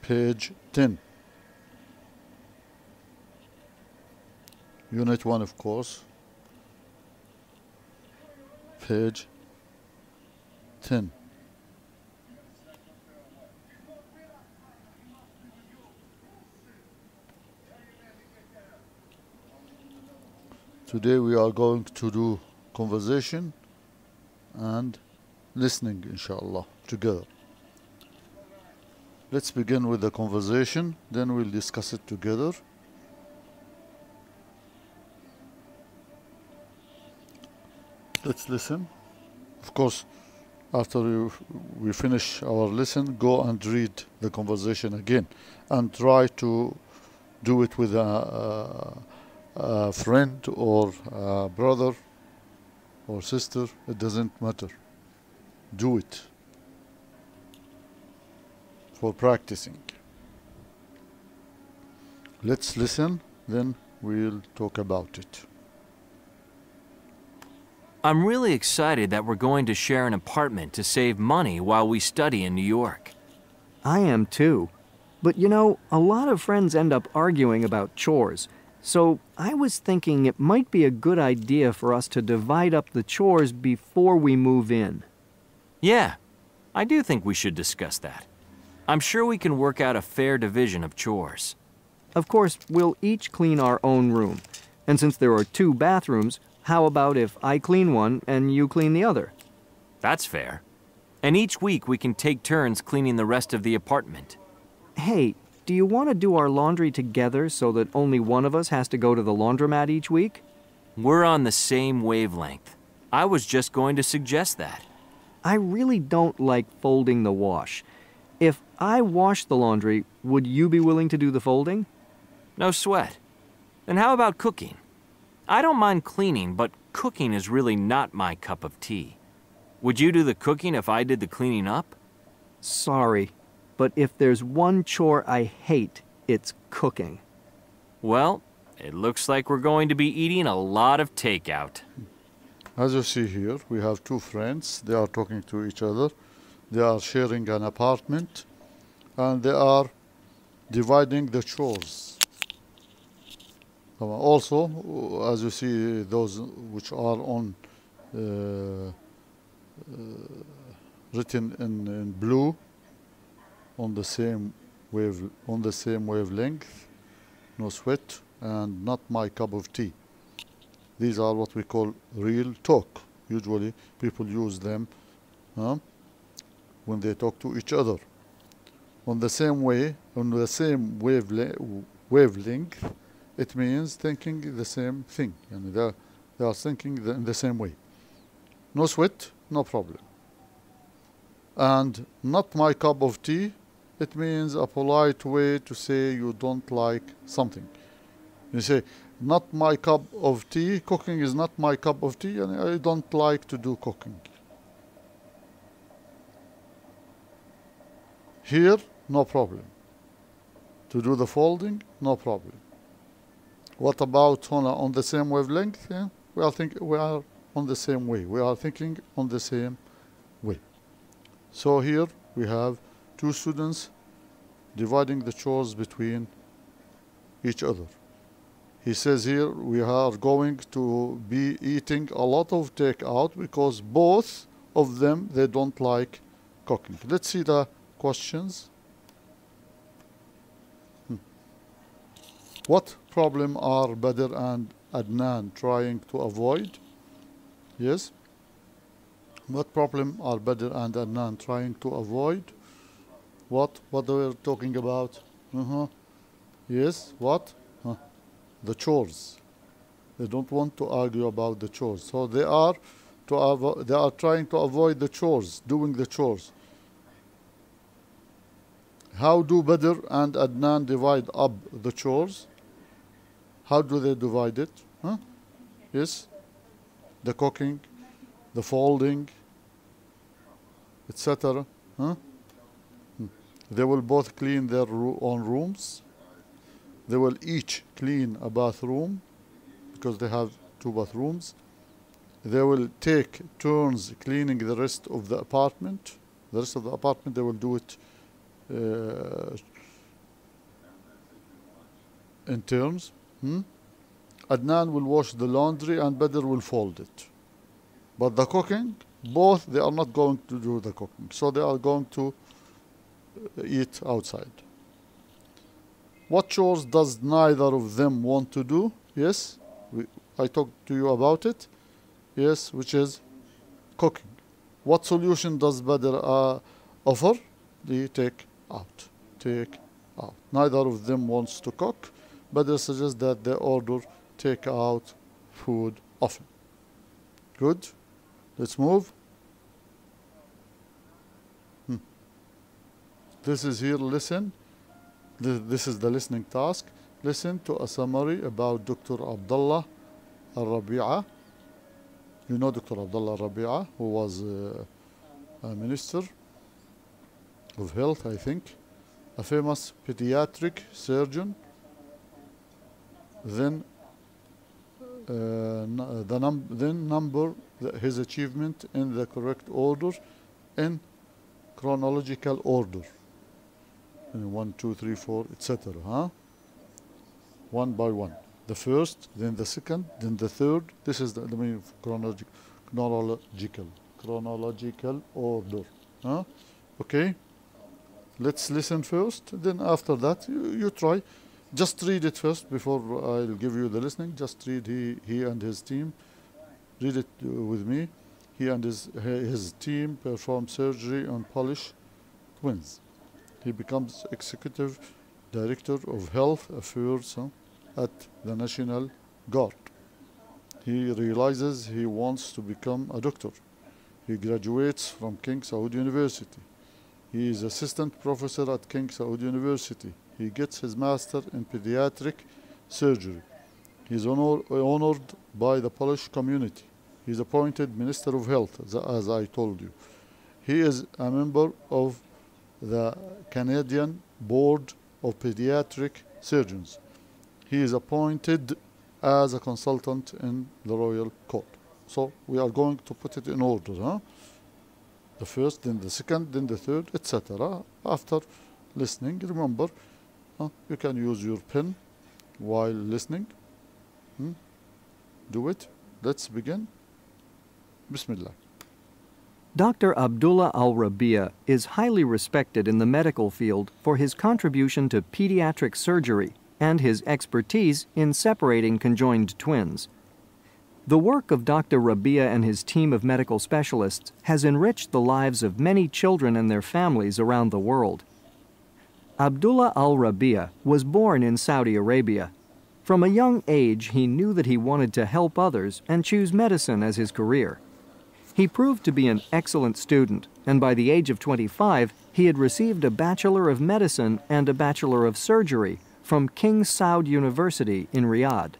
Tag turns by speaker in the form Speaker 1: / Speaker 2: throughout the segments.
Speaker 1: Page 10. Unit 1, of course. Page 10. Today we are going to do conversation and listening, inshallah, together. Let's begin with the conversation, then we'll discuss it together. Let's listen. Of course, after we finish our lesson, go and read the conversation again and try to do it with a friend or a brother or sister. It doesn't matter. Do it for practicing. Let's listen, then we'll talk about it.
Speaker 2: I'm really excited that we're going to share an apartment to save money while we study in New York.
Speaker 3: I am too. But you know, a lot of friends end up arguing about chores. So I was thinking it might be a good idea for us to divide up the chores before we move in.
Speaker 2: Yeah, I do think we should discuss that. I'm sure we can work out a fair division of chores.
Speaker 3: Of course, we'll each clean our own room. And since there are 2 bathrooms, how about if I clean one and you clean the other?
Speaker 2: That's fair. And each week we can take turns cleaning the rest of the apartment.
Speaker 3: Hey, do you want to do our laundry together so that only one of us has to go to the laundromat each week?
Speaker 2: We're on the same wavelength. I was just going to suggest that.
Speaker 3: I really don't like folding the wash. If I wash the laundry, would you be willing to do the folding?
Speaker 2: No sweat. Then how about cooking? I don't mind cleaning, but cooking is really not my cup of tea. Would you do the cooking if I did the cleaning up?
Speaker 3: Sorry, but if there's one chore I hate, it's cooking.
Speaker 2: Well, it looks like we're going to be eating a lot of takeout.
Speaker 1: As you see here, we have 2 friends. They are talking to each other. They are sharing an apartment, and they are dividing the chores. Also, as you see, those which are on written in blue, on the same wavelength, no sweat, and not my cup of tea. These are what we call real talk. Usually, people use them when they talk to each other. On the same wavelength, it means thinking the same thing. And they are thinking in the same way. No sweat, no problem. And not my cup of tea, it means a polite way to say you don't like something. You say, not my cup of tea, cooking is not my cup of tea, and I don't like to do cooking. Here, no problem. To do the folding, no problem. What about on the same wavelength? Yeah? We are on the same way. We are thinking on the same way. So here we have 2 students dividing the chores between each other. He says here we are going to be eating a lot of takeout because both of them, they don't like cooking. Let's see the questions. What problem are Badr and Adnan trying to avoid? Yes? What problem are Badr and Adnan trying to avoid? What are we talking about? Yes, what? The chores. They don't want to argue about the chores. So they are trying to avoid the chores, doing the chores. How do Badr and Adnan divide up the chores? How do they divide it? Yes? The cooking, the folding, etc. They will both clean their own rooms. They will each clean a bathroom because they have 2 bathrooms. They will take turns cleaning the rest of the apartment. The rest of the apartment, they will do it in terms. Adnan will wash the laundry and Badr will fold it. But the cooking, both, they are not going to do the cooking. So they are going to eat outside. What chores does neither of them want to do? Yes, I talked to you about it. Yes, which is cooking. What solution does Badr offer? They take out. Take out. Neither of them wants to cook. Badr suggests that they order take out food often. Good. Let's move. This is here, listen. This is the listening task. Listen to a summary about Dr. Abdullah Al-Rabi'a. You know Dr. Abdullah Al-Rabi'a, who was a minister of health, I think, a famous pediatric surgeon. Then number his achievement in the correct order, in chronological order. 1, 2, 3, 4, etc. One by one. The first, then the second, then the third. This is the meaning of chronological order. Okay. Let's listen first. Then after that, you try. Just read it first before I'll give you the listening. Just read. He and his team. Read it with me. He and his team performed surgery on Polish twins. He becomes executive director of health affairs at the National Guard. He realizes he wants to become a doctor. He graduates from King Saud University. He is assistant professor at King Saud University. He gets his master in pediatric surgery. He is honored by the Polish community. He is appointed Minister of Health, as I told you. He is a member of the Canadian Board of Pediatric Surgeons. He is appointed as a consultant in the Royal Court. So we are going to put it in order. The first, then the second, then the third, etc. After listening, remember, you can use your pen while listening. Do it. Let's begin. Bismillah.
Speaker 3: Dr. Abdullah Al-Rabi'a is highly respected in the medical field for his contribution to pediatric surgery and his expertise in separating conjoined twins. The work of Dr. Rabi'a and his team of medical specialists has enriched the lives of many children and their families around the world. Abdullah Al-Rabi'a was born in Saudi Arabia. From a young age, he knew that he wanted to help others and choose medicine as his career. He proved to be an excellent student, and by the age of 25, he had received a Bachelor of Medicine and a Bachelor of Surgery from King Saud University in Riyadh.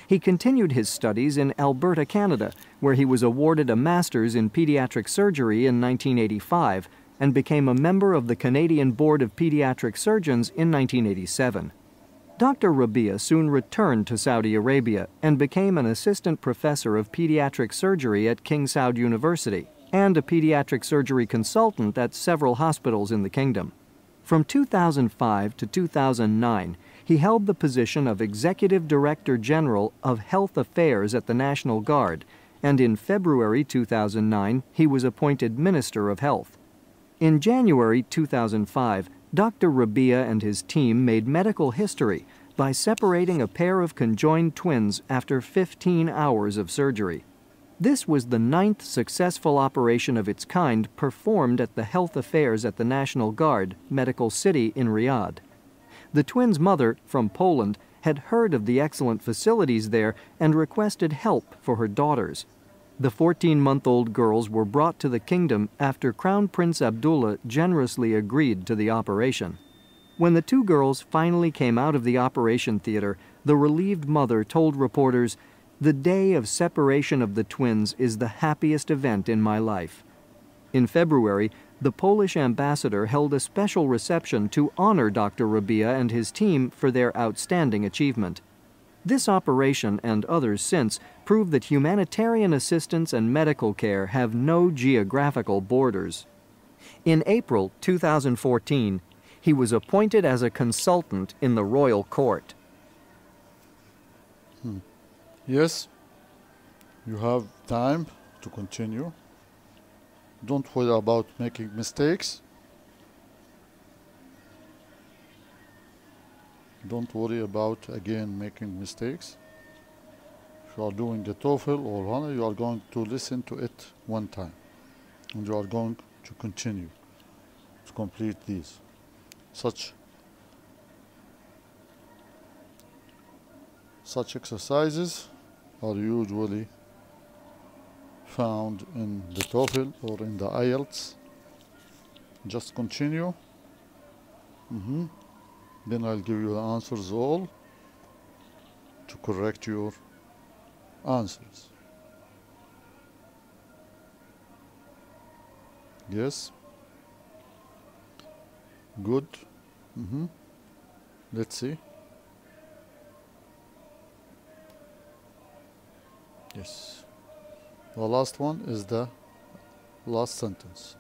Speaker 3: He continued his studies in Alberta, Canada, where he was awarded a Master's in Pediatric Surgery in 1985 and became a member of the Canadian Board of Pediatric Surgeons in 1987. Dr. Rabi'a soon returned to Saudi Arabia and became an assistant professor of pediatric surgery at King Saud University and a pediatric surgery consultant at several hospitals in the kingdom. From 2005 to 2009, he held the position of Executive Director General of Health Affairs at the National Guard, and in February 2009, he was appointed Minister of Health. In January 2005, Dr. Rabi'a and his team made medical history by separating a pair of conjoined twins after 15 hours of surgery. This was the 9th successful operation of its kind performed at the Health Affairs at the National Guard, Medical City in Riyadh. The twins' mother, from Poland, had heard of the excellent facilities there and requested help for her daughters. The 14-month-old girls were brought to the kingdom after Crown Prince Abdullah generously agreed to the operation. When the two girls finally came out of the operation theater, the relieved mother told reporters, "The day of separation of the twins is the happiest event in my life." In February, the Polish ambassador held a special reception to honor Dr. Rabi'a and his team for their outstanding achievement. This operation and others since prove that humanitarian assistance and medical care have no geographical borders. In April 2014, he was appointed as a consultant in the royal court.
Speaker 1: Yes, you have time to continue. Don't worry about making mistakes. Don't worry about again making mistakes. If you are doing the TOEFL or HANA, you are going to listen to it one time and you are going to continue to complete these. Such exercises are usually found in the TOEFL or in the IELTS. Just continue. Then I'll give you the answers all to correct your answers. Yes. Good. Let's see. Yes. The last one is the last sentence.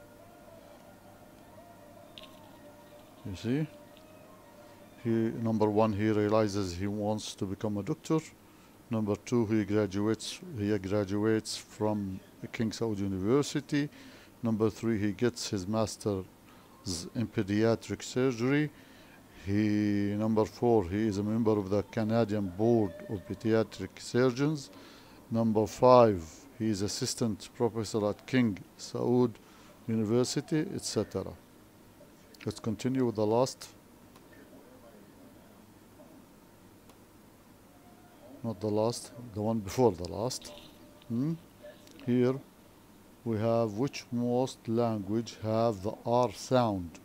Speaker 1: You see? Number one, he realizes he wants to become a doctor. Number two, he graduates from King Saud University. Number three, he gets his master's in pediatric surgery. Number four, he is a member of the Canadian Board of Pediatric Surgeons. Number five, he is assistant professor at King Saud University, etc. Let's continue with the last. Not the last, the one before the last. Here we have which most language have the R sound.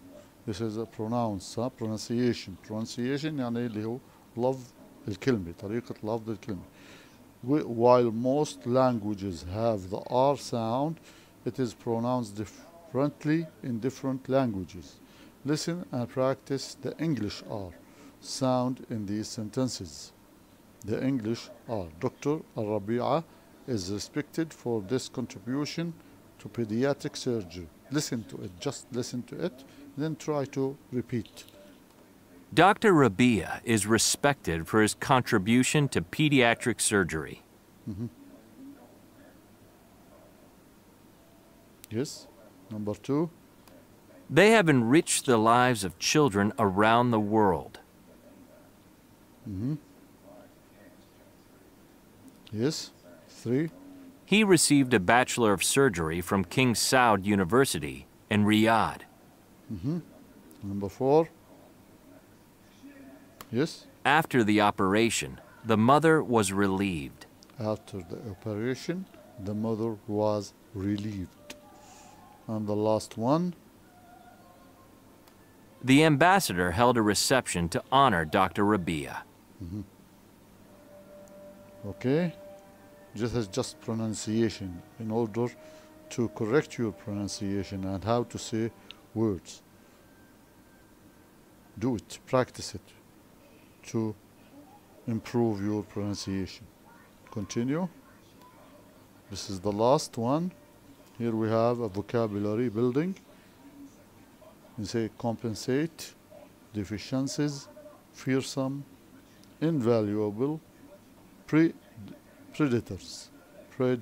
Speaker 1: This is a pronunciation. Pronunciation يعني اللي هو لفظ الكلمة، طريقة لفظ الكلمة. While most languages have the R sound, it is pronounced differently in different languages. Listen and practice the English R sound in these sentences. The English R. Dr. Al-Rabi'a is respected for this contribution to pediatric surgery. Listen to it, just listen to it, then try to repeat.
Speaker 2: Dr. Rabia is respected for his contribution to pediatric surgery.
Speaker 1: Yes. Number two.
Speaker 2: They have enriched the lives of children around the world.
Speaker 1: Yes. Three.
Speaker 2: He received a Bachelor of Surgery from King Saud University in Riyadh.
Speaker 1: Number four. Yes.
Speaker 2: After the operation, the mother was relieved.
Speaker 1: After the operation, the mother was relieved. And the last one.
Speaker 2: The ambassador held a reception to honor Dr. Rabia.
Speaker 1: Okay. This is just pronunciation in order to correct your pronunciation and how to say words. Do it, practice it to improve your pronunciation. Continue. This is the last one. Here we have a vocabulary building. You say compensate, deficiencies, fearsome, invaluable, predators. When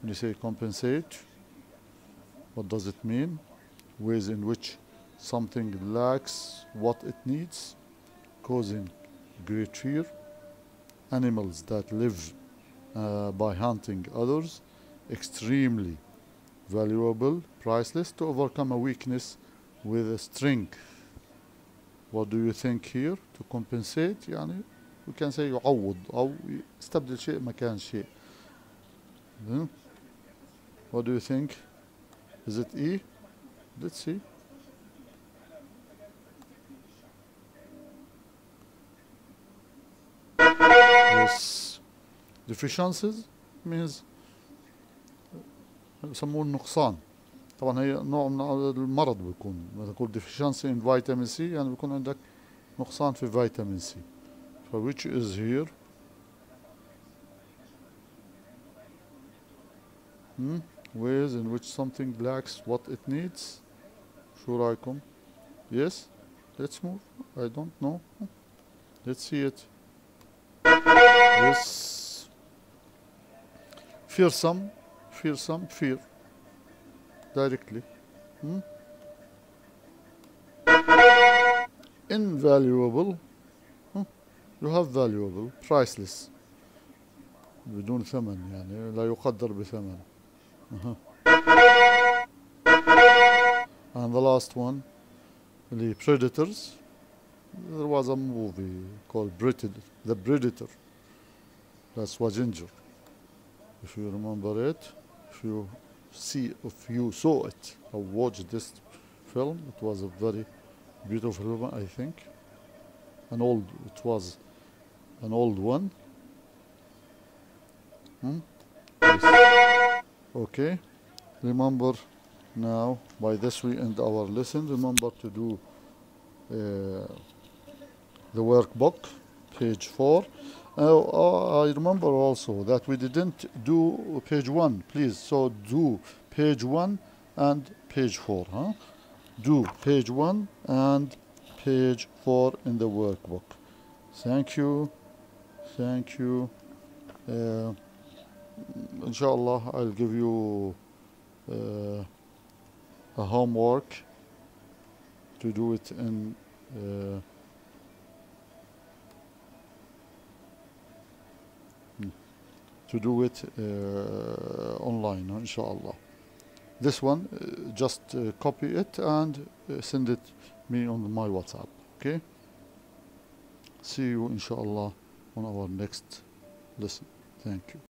Speaker 1: you say compensate, what does it mean? Ways in which something lacks what it needs, causing great fear. Animals that live by hunting others, extremely valuable, priceless, to overcome a weakness with a strength. What do you think here? To compensate, يعني we can say يعوض أو يستبدل شيء مكان شيء. What do you think? Is it E? Let's see. Yes. Deficiencies means يسموه النقصان. طبعا هي نوع من المرض بيكون. مثلا تقول deficiency in vitamin C يعني بيكون عندك نقصان في فيتامين C. So which is here? Ways in which something lacks what it needs. شو رايكم? Yes? Let's move. I don't know. Let's see it. Yes. Fearsome, fear. Directly. Invaluable. You have valuable. Priceless. بدون ثمن يعني لا يقدر بثمن. And the last one, the Predators. There was a movie called The Predator. That Schwarzenegger. If you remember it, if you saw it or watched this film, it was a very beautiful film, I think. It was an old one. Yes. Okay. Remember now, by this we end our lesson. Remember to do the workbook, page 4. I remember also that we didn't do page 1, please. So do page 1 and page 4. Huh? Do page 1 and page 4 in the workbook. Thank you. Thank you. Inshallah, I'll give you a homework to do it in online, inshallah. This one, just copy it and send it me on my WhatsApp. Okay? See you inshallah on our next lesson. Thank you.